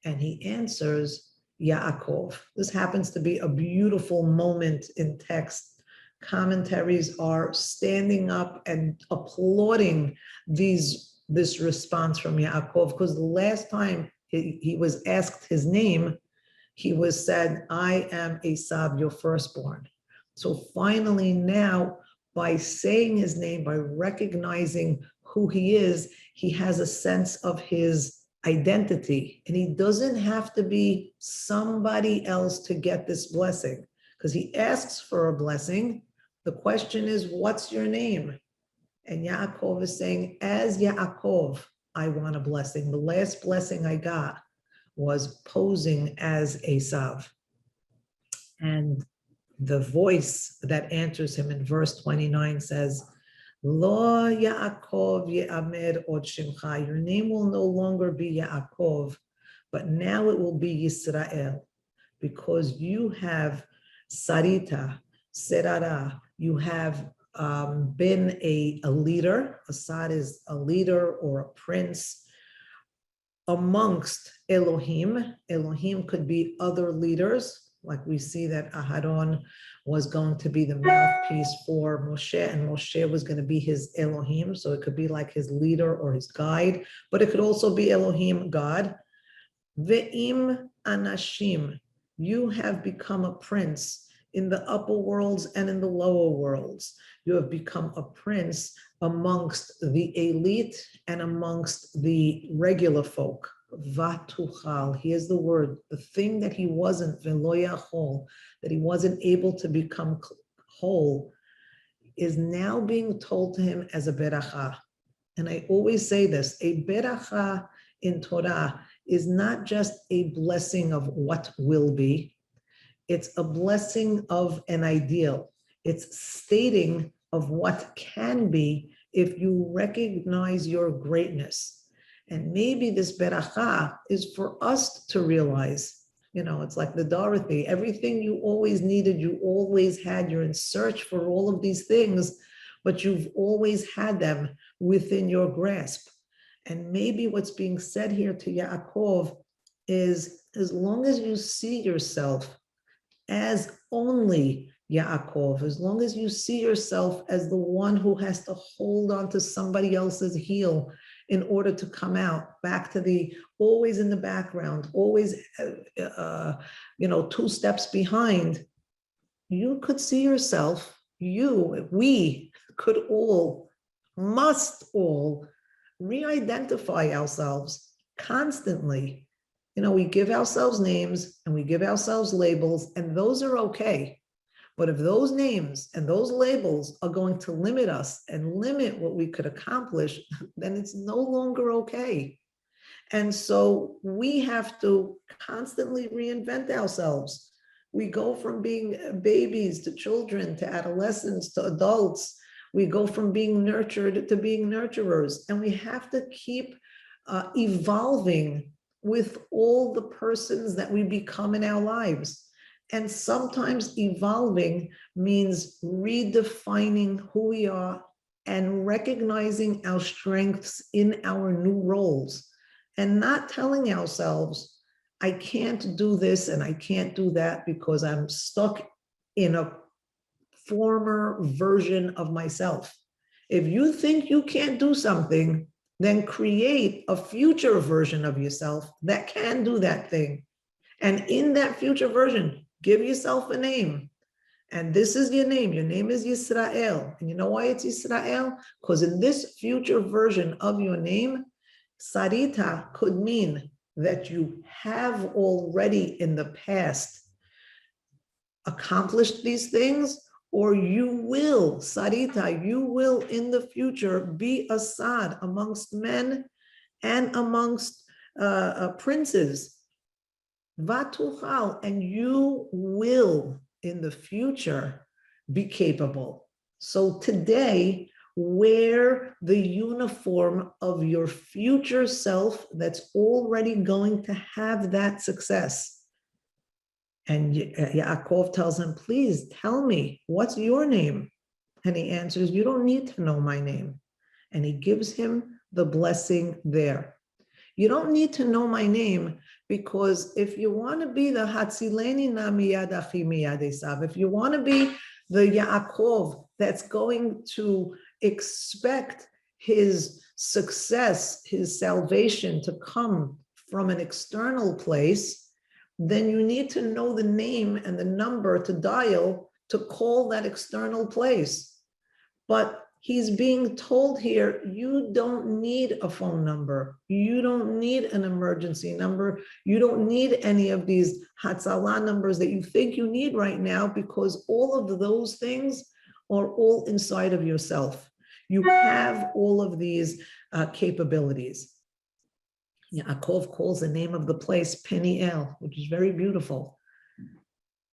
And he answers, Yaakov. This happens to be a beautiful moment in text. Commentaries are standing up and applauding this response from Yaakov, because the last time he was asked his name, he was said, I am Asav, your firstborn. So finally now, by saying his name, by recognizing who he is, he has a sense of his identity, and he doesn't have to be somebody else to get this blessing, because he asks for a blessing. The question is, what's your name? And Yaakov is saying, as Yaakov, I want a blessing. The last blessing I got was posing as Asav. And the voice that answers him in verse 29 says, Lo Yaakov ye'amed od shimcha. Your name will no longer be Yaakov, but now it will be Yisrael, because you have sarita, serara, you have been a leader. Asad is a leader or a prince amongst Elohim. Elohim could be other leaders, like we see that Aharon was going to be the mouthpiece for Moshe, and Moshe was going to be his Elohim. So it could be like his leader or his guide, but it could also be Elohim, God. Ve'im anashim, you have become a prince in the upper worlds and in the lower worlds. You have become a prince amongst the elite and amongst the regular folk. Vatuchal, here's the word, the thing that he wasn't, velo yachol, that he wasn't able to become whole, is now being told to him as a beracha. And I always say this, a beracha in Torah is not just a blessing of what will be, it's a blessing of an ideal. It's stating of what can be if you recognize your greatness. And maybe this beracha is for us to realize, it's like the Dorothy, everything you always needed, you always had, you're in search for all of these things, but you've always had them within your grasp. And maybe what's being said here to Yaakov is, as long as you see yourself as only Yaakov, as long as you see yourself as the one who has to hold on to somebody else's heel in order to come out, back to the always in the background, always, 2 steps behind, you could see yourself, we could all, must all re-identify ourselves constantly. We give ourselves names and we give ourselves labels, and those are okay. But if those names and those labels are going to limit us and limit what we could accomplish, then it's no longer okay. And so we have to constantly reinvent ourselves. We go from being babies to children to adolescents to adults. We go from being nurtured to being nurturers, and we have to keep evolving with all the persons that we become in our lives. And sometimes evolving means redefining who we are and recognizing our strengths in our new roles, and not telling ourselves, I can't do this and I can't do that because I'm stuck in a former version of myself. If you think you can't do something, then create a future version of yourself that can do that thing. And in that future version, give yourself a name. And this is your name. Your name is Yisrael. And you know why it's Yisrael? Because in this future version of your name, Sarita could mean that you have already in the past accomplished these things, or you will, Sarita, you will in the future be Asad amongst men and amongst princes. Vatuchal, and you will in the future be capable. So today, wear the uniform of your future self that's already going to have that success. And Yaakov tells him, please tell me, what's your name? And he answers, you don't need to know my name. And he gives him the blessing there. You don't need to know my name, because if you want to be the Hatzileni na miyad achi miyad Asav, if you want to be the Yaakov that's going to expect his success, his salvation to come from an external place, then you need to know the name and the number to dial to call that external place. But he's being told here, you don't need a phone number. You don't need an emergency number. You don't need any of these Hatzalah numbers that you think you need right now, because all of those things are all inside of yourself. You have all of these capabilities. Yaakov calls the name of the place Peniel, which is very beautiful.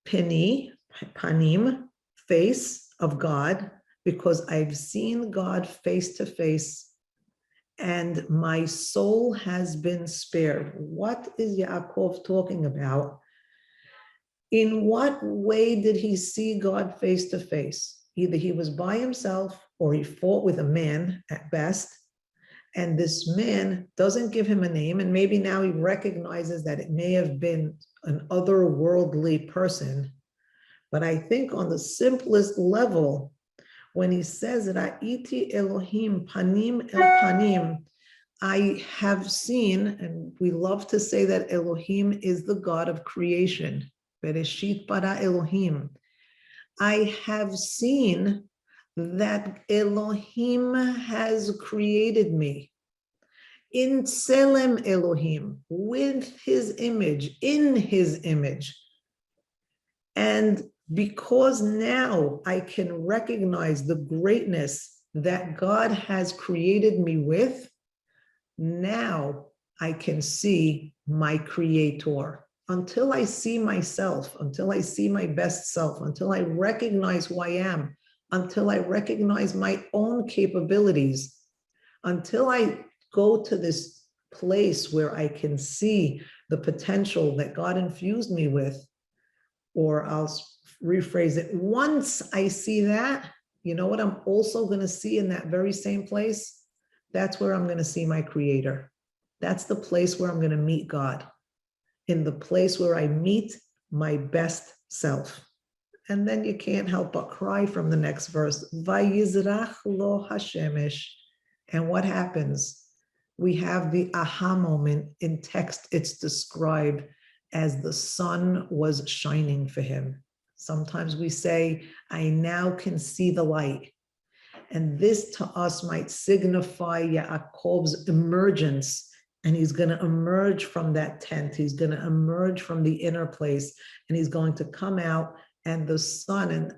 Peni, panim, face of God. because I've seen God face to face and my soul has been spared. What is Yaakov talking about? In what way did he see God face to face? Either he was by himself or he fought with a man at best. And this man doesn't give him a name. And maybe now he recognizes that it may have been an otherworldly person. But I think on the simplest level, when he says, Ra'iti Elohim panim el panim, I have seen, and we love to say that Elohim is the God of creation. Bereshit bara Elohim. I have seen that Elohim has created me in Tselem Elohim, with his image, in his image. And because now I can recognize the greatness that God has created me with, now I can see my creator. Until I see myself, until I see my best self, until I recognize who I am, until I recognize my own capabilities, until I go to this place where I can see the potential that God infused me with, or I'll rephrase it, once I see that, you know what I'm also going to see in that very same place? That's where I'm going to see my creator. That's the place where I'm going to meet God, in the place where I meet my best self. And then you can't help but cry from the next verse. Vayizrach lo hashemesh. And what happens? We have the aha moment. In text, it's described as the sun was shining for him. Sometimes we say, I now can see the light. And this to us might signify Yaakov's emergence. And he's going to emerge from that tent. He's going to emerge from the inner place. And he's going to come out, and the sun, and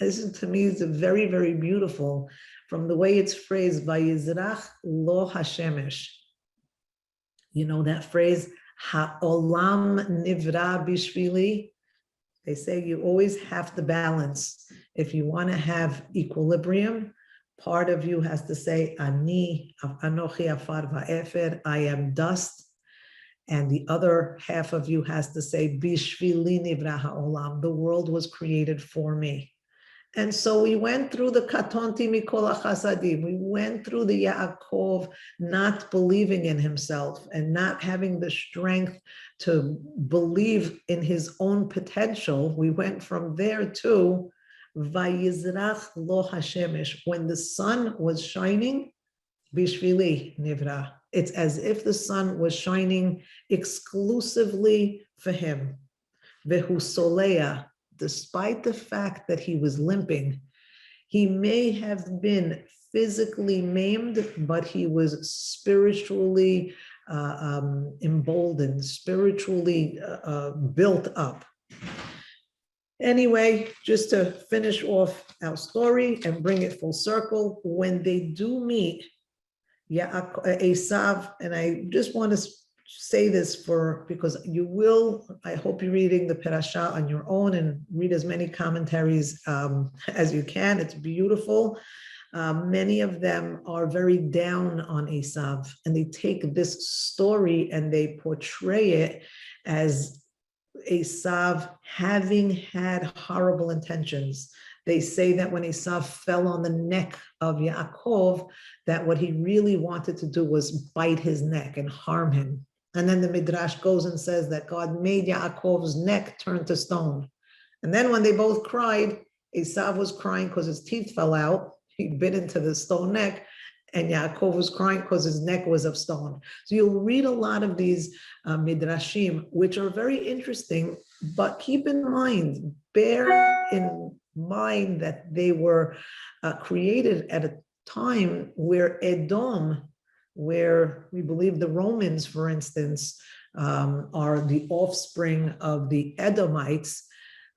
this to me is very, very beautiful from the way it's phrased, Vayizrach lo hashemesh. You know that phrase, ha'olam nivra bishvili? They say you always have to balance. If you want to have equilibrium, part of you has to say, Ani, Anochi afar va'efer, I am dust. And the other half of you has to say, Bishvili nivra ha'olam, the world was created for me. And so we went through the katonti mikol chasadim. We went through the Yaakov not believing in himself and not having the strength to believe in his own potential. We went from there to Vayizrach lo hashemesh. When the sun was shining, bishvili nivra. It's as if the sun was shining exclusively for him. Vehu soleah. Despite the fact that he was limping, he may have been physically maimed, but he was spiritually emboldened, spiritually built up. Anyway, just to finish off our story and bring it full circle, when they do meet Asav, and I just want to say this because you will, I hope you're reading the Perashah on your own and read as many commentaries as you can. It's beautiful. Many of them are very down on Asav, and they take this story and they portray it as Asav having had horrible intentions. They say that when Asav fell on the neck of Yaakov, that what he really wanted to do was bite his neck and harm him. And then the Midrash goes and says that God made Yaakov's neck turn to stone. And then when they both cried, Asav was crying because his teeth fell out. He bit into the stone neck. And Yaakov was crying because his neck was of stone. So you'll read a lot of these Midrashim, which are very interesting, but keep in mind, bear in mind that they were created at a time where Edom, where we believe the Romans, for instance, are the offspring of the Edomites,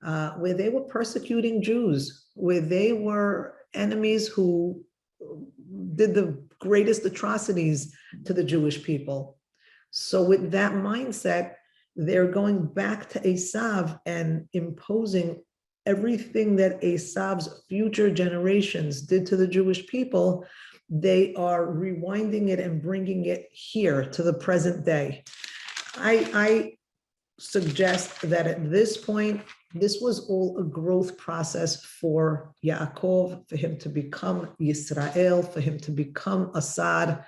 where they were persecuting Jews, where they were enemies who did the greatest atrocities to the Jewish people. So with that mindset, they're going back to Asav and imposing everything that Asav's future generations did to the Jewish people, they are rewinding it and bringing it here to the present day. I suggest that at this point, this was all a growth process for Yaakov, for him to become Yisrael, for him to become Asad.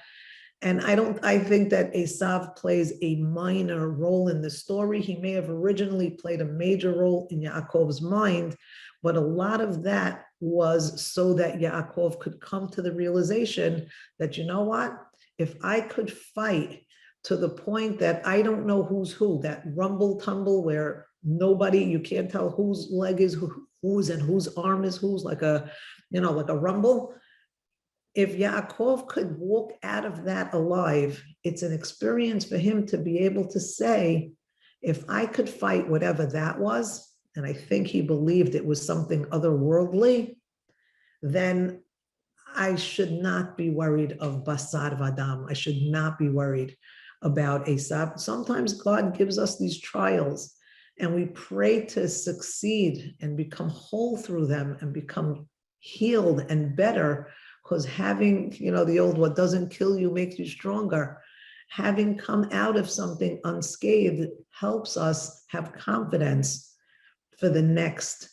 And I think that Asav plays a minor role in the story. He may have originally played a major role in Yaakov's mind, but a lot of that was so that Yaakov could come to the realization that, you know what, if I could fight to the point that I don't know who's who, that rumble tumble where nobody, you can't tell whose leg is whose and whose arm is whose, like a rumble. If Yaakov could walk out of that alive, it's an experience for him to be able to say, if I could fight whatever that was, and I think he believed it was something otherworldly, then I should not be worried of Basar Vadam. I should not be worried about Asav. Sometimes God gives us these trials and we pray to succeed and become whole through them and become healed and better, because having, the old, what doesn't kill you makes you stronger. Having come out of something unscathed helps us have confidence for the next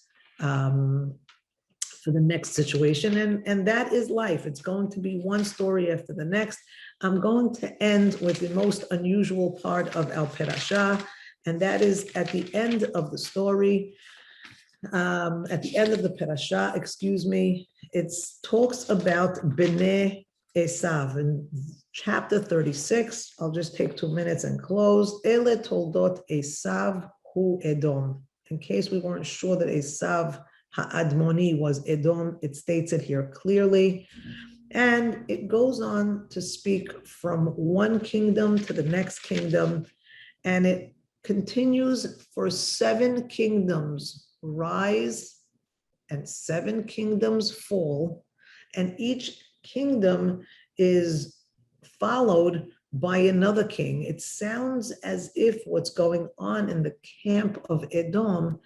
situation. And that is life. It's going to be one story after the next. I'm going to end with the most unusual part of Al Perashah, and that is at the end of the story. At the end of the Perashah, it talks about Bnei Asav in chapter 36. I'll just take 2 minutes and close. Ele toldot Asav hu Edom. In case we weren't sure that Asav Ha'admoni was Edom, it states it here clearly. And it goes on to speak from one kingdom to the next kingdom. And it continues for 7 kingdoms rise and 7 kingdoms fall, and each kingdom is followed by another king. It sounds as if what's going on in the camp of Edom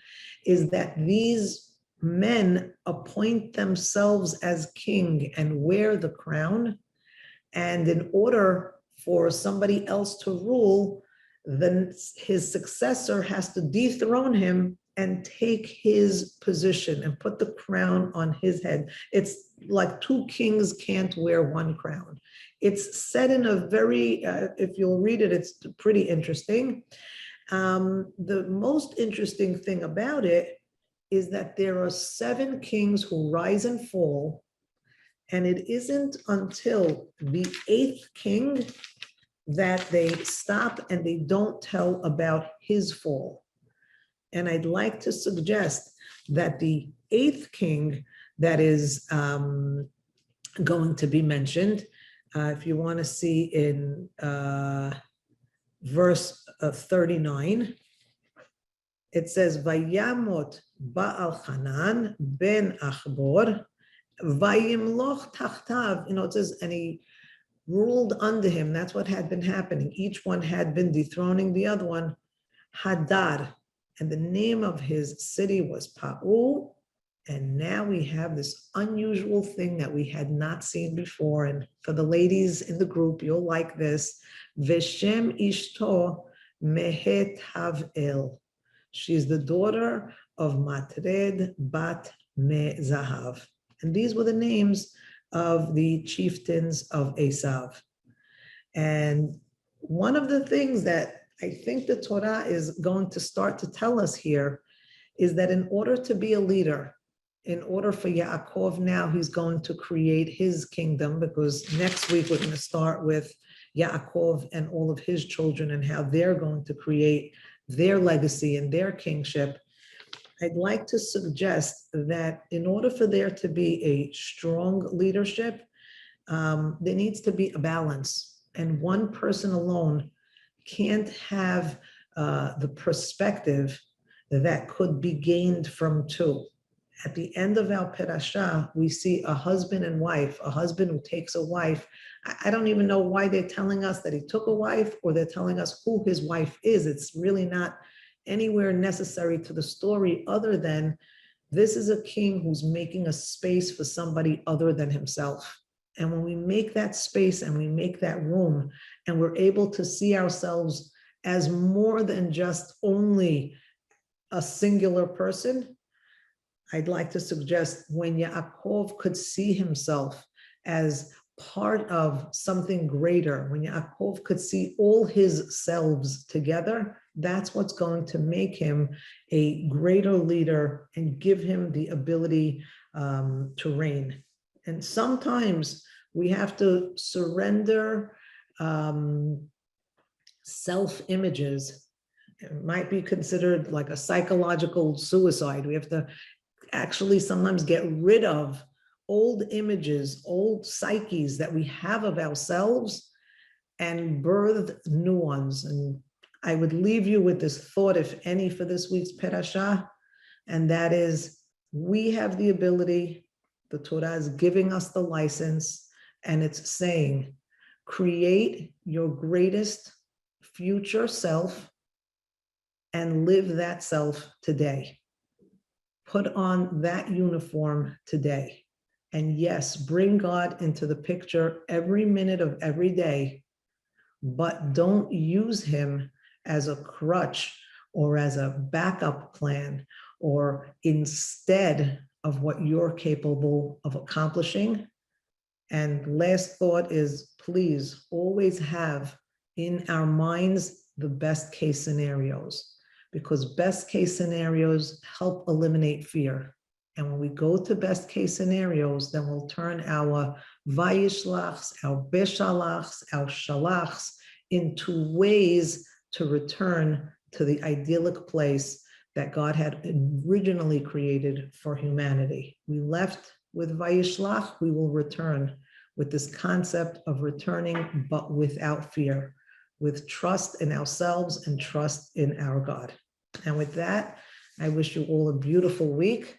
is that these men appoint themselves as king and wear the crown, and in order for somebody else to rule, then his successor has to dethrone him and take his position and put the crown on his head. It's like 2 kings can't wear 1 crown. It's set in a very, if you'll read it, it's pretty interesting. The most interesting thing about it is that there are 7 kings who rise and fall, and it isn't until the 8th king that they stop and they don't tell about his fall. And I'd like to suggest that the 8th king that is going to be mentioned, if you want to see in verse 39, it says, Vayamot Baal Hanan ben Achbor, Vayimloch Tachtav. It says, and he ruled under him. That's what had been happening. Each one had been dethroning the other one. Hadar. And the name of his city was Pa'u. And now we have this unusual thing that we had not seen before. And for the ladies in the group, you'll like this. Veshem Ishto Mehet Havel. She's the daughter of Matred Bat Me Zahav. And these were the names of the chieftains of Asav. And one of the things that I think the Torah is going to start to tell us here is that in order to be a leader, in order for Yaakov now, he's going to create his kingdom, because next week we're going to start with Yaakov and all of his children and how they're going to create their legacy and their kingship. I'd like to suggest that in order for there to be a strong leadership, there needs to be a balance. And one person alone can't have the perspective that could be gained from 2. At the end of Al Perashah, we see a husband and wife, a husband who takes a wife. I don't even know why they're telling us that he took a wife, or they're telling us who his wife is. It's really not anywhere necessary to the story, other than This is a king who's making a space for somebody other than himself. And when we make that space and we make that room, and we're able to see ourselves as more than just only a singular person, I'd like to suggest when Yaakov could see himself as part of something greater, when Yaakov could see all his selves together, that's what's going to make him a greater leader and give him the ability to reign. And sometimes we have to surrender self-images. It might be considered like a psychological suicide. We have to actually sometimes get rid of old images, old psyches that we have of ourselves and birth new ones. And I would leave you with this thought, if any, for this week's Perashah, and that is, we have the ability, the Torah is giving us the license, and it's saying, create your greatest future self and live that self today. Put on that uniform today. And yes, bring God into the picture every minute of every day, but don't use him as a crutch or as a backup plan or instead of what you're capable of accomplishing. And last thought is, please always have in our minds the best case scenarios, because best case scenarios help eliminate fear. And when we go to best case scenarios, then we'll turn our Vayishlachs, our Beshalachs, our Shalachs into ways to return to the idyllic place that God had originally created for humanity. We left with Vayishlach, we will return with this concept of returning, but without fear, with trust in ourselves and trust in our God. And with that, I wish you all a beautiful week.